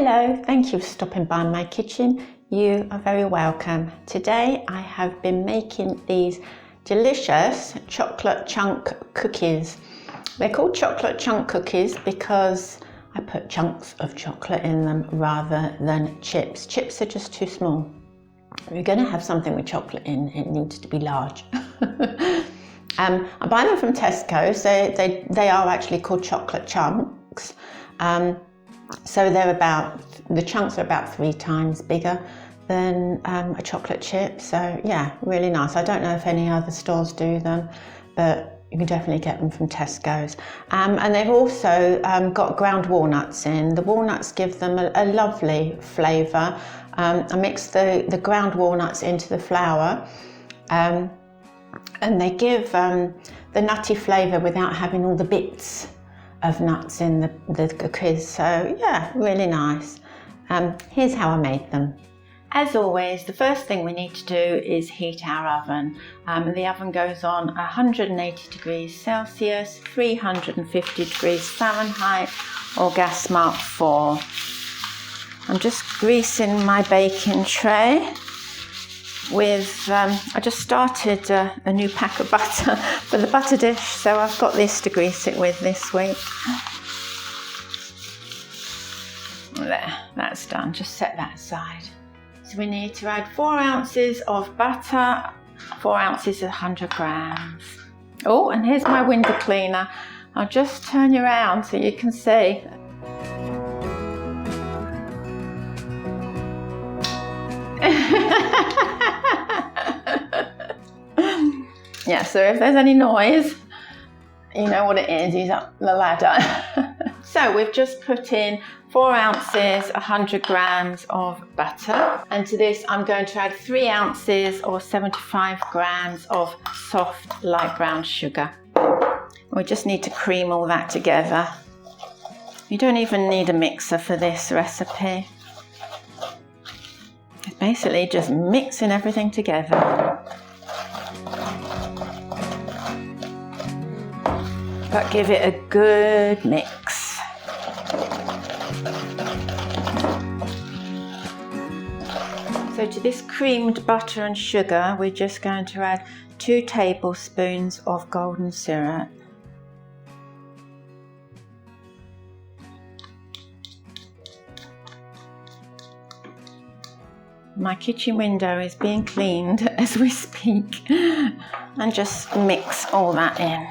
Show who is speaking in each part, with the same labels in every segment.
Speaker 1: Hello, thank you for stopping by my kitchen. You are very welcome. Today I have been making these delicious chocolate chunk cookies. They're called chocolate chunk cookies because I put chunks of chocolate in them rather than chips. Chips are just too small. If you're going to have something with chocolate in, it needs to be large. I buy them from Tesco, so they are actually called chocolate chunks. So the chunks are about 3 times bigger than a chocolate chip. So yeah, really nice. I don't know if any other stores do them, but you can definitely get them from Tesco's. And they've also got ground walnuts in. The walnuts give them a lovely flavour. I mix the ground walnuts into the flour, and they give the nutty flavour without having all the bits of nuts in the cookies. So yeah, really nice. Here's how I made them. As always, the first thing we need to do is heat our oven. The oven goes on 180 degrees Celsius, 350 degrees Fahrenheit, or gas mark 4. I'm just greasing my baking tray with, I just started a new pack of butter for the butter dish, so I've got this to grease it with this week. There, that's done, just set that aside. So we need to add 4 ounces of butter, 4 ounces of 100 grams. Oh, and here's my window cleaner. I'll just turn you around so you can see. Yeah, so if there's any noise, you know what it is, he's up the ladder. So we've just put in 4 ounces, 100 grams of butter. And to this, I'm going to add 3 ounces or 75 grams of soft light brown sugar. We just need to cream all that together. You don't even need a mixer for this recipe. It's basically just mixing everything together. But give it a good mix. So to this creamed butter and sugar, we're just going to add 2 tablespoons of golden syrup. My kitchen window is being cleaned as we speak, and just mix all that in.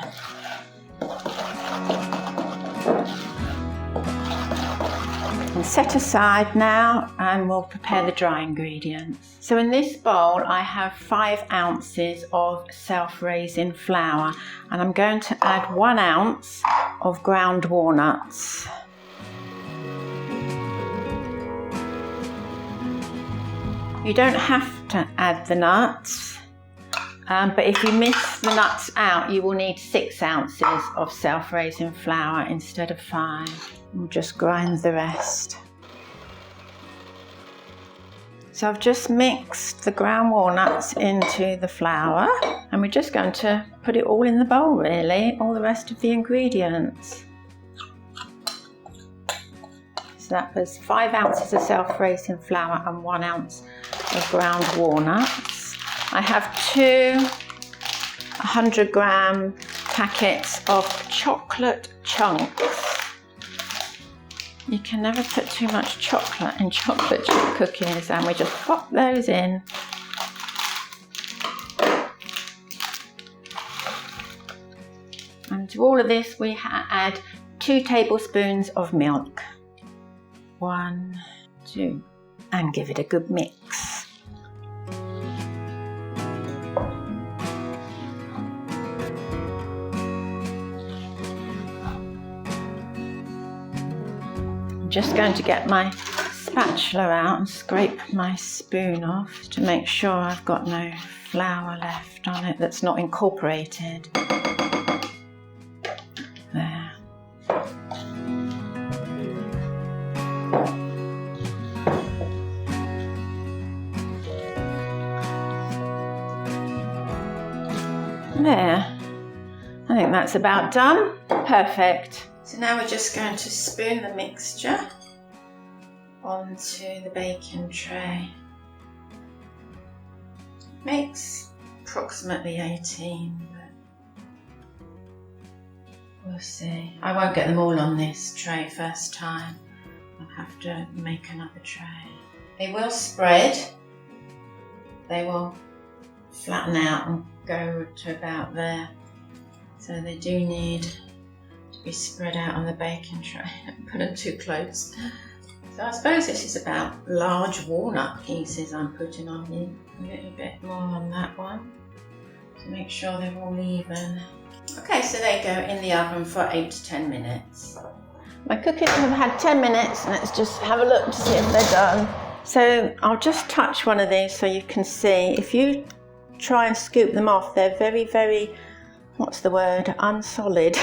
Speaker 1: And set aside now, and we'll prepare the dry ingredients. So in this bowl I have 5 ounces of self-raising flour, and I'm going to add 1 ounce of ground walnuts. You don't have to add the nuts, but if you miss the nuts out, you will need 6 ounces of self-raising flour instead of 5. We'll just grind the rest. So I've just mixed the ground walnuts into the flour, and we're just going to put it all in the bowl really, all the rest of the ingredients. So that was 5 ounces of self-raising flour and 1 ounce of ground walnuts. I have 2 100-gram packets of chocolate chunks. You can never put too much chocolate in chocolate chip cookies, and we just pop those in. And to all of this we add 2 tablespoons of milk. 1, 2, and give it a good mix. I'm just going to get my spatula out and scrape my spoon off to make sure I've got no flour left on it that's not incorporated. There. There. I think that's about done. Perfect. So now we're just going to spoon the mixture onto the baking tray. Makes approximately 18, but we'll see. I won't get them all on this tray first time. I'll have to make another tray. They will spread. They will flatten out and go to about there. So they do need to be spread out on the baking tray. Don't put them too close. So I suppose this is about large walnut pieces I'm putting on here. A little bit more on that one to make sure they're all even. Okay, so they go in the oven for 8 to 10 minutes. My cookies have had 10 minutes. Let's just have a look to see if they're done. So I'll just touch one of these so you can see. If you try and scoop them off, they're very, very, what's the word, unsolid.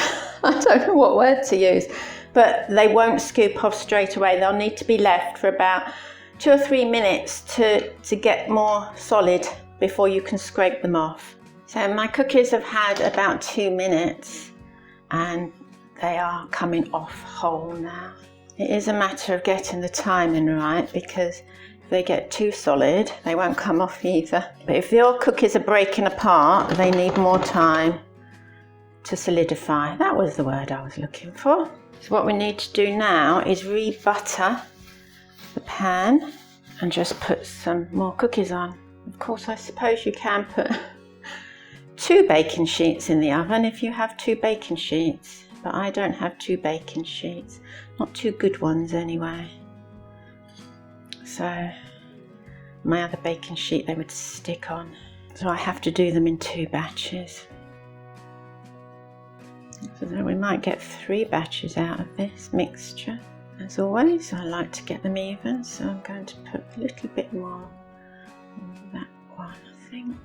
Speaker 1: I don't know what word to use, but they won't scoop off straight away. They'll need to be left for about 2 or 3 minutes to get more solid before you can scrape them off. So my cookies have had about 2 minutes and they are coming off whole now. It is a matter of getting the timing right, because if they get too solid, they won't come off either. But if your cookies are breaking apart, they need more time to solidify. That was the word I was looking for. So what we need to do now is re-butter the pan and just put some more cookies on. Of course, I suppose you can put 2 baking sheets in the oven if you have 2 baking sheets, but I don't have 2 baking sheets, not 2 good ones anyway. So my other baking sheet they would stick on, so I have to do them in 2 batches. So then we might get 3 batches out of this mixture. As always, I like to get them even, so I'm going to put a little bit more on that one, I think.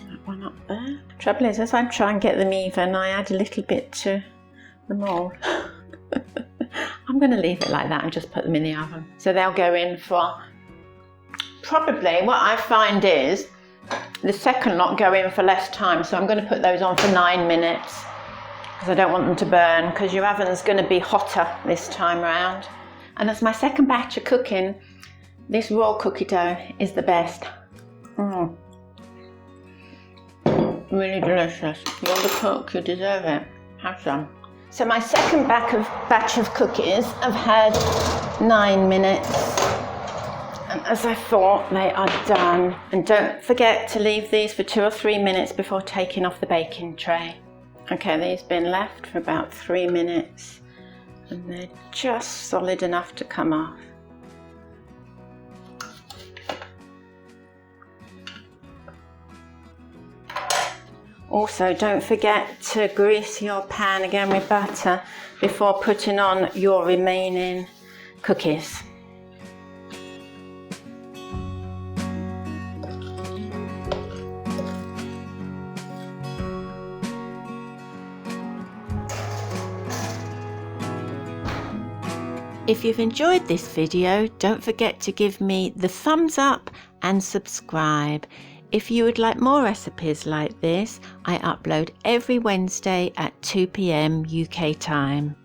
Speaker 1: That one up there. The trouble is, as I try and get them even, I add a little bit to the mould. I'm going to leave it like that and just put them in the oven. So they'll go in for, probably what I find is, the second lot go in for less time, so I'm going to put those on for 9 minutes because I don't want them to burn, because your oven's going to be hotter this time round. And as my second batch of cooking, this raw cookie dough is the best. Really delicious. You're the cook, you deserve it. Have some. So my second batch of cookies have had 9 minutes. And as I thought, they are done. And don't forget to leave these for 2 or 3 minutes before taking off the baking tray. Okay, these have been left for about 3 minutes and they're just solid enough to come off. Also, don't forget to grease your pan again with butter before putting on your remaining cookies. If you've enjoyed this video, don't forget to give me the thumbs up and subscribe. If you would like more recipes like this, I upload every Wednesday at 2 p.m. UK time.